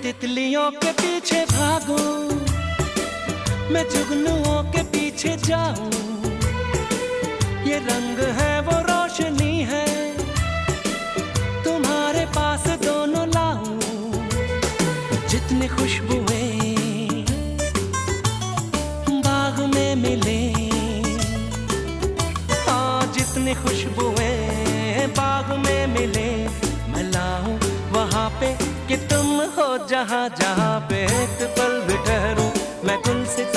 तितलियों के पीछे भागूं, मैं जुगनुओं के पीछे जाऊं। ये रंग है वो रोशनी है, तुम्हारे पास दोनों लाऊं। जितनी खुशबुएं बाग में मिले, हाँ जितनी खुशबुएं बाग में मिले, मैं लाऊं वहाँ पे कि तुम हो जहाँ जहाँ पे एक पल भी ठहरूं मैं गुलसिता।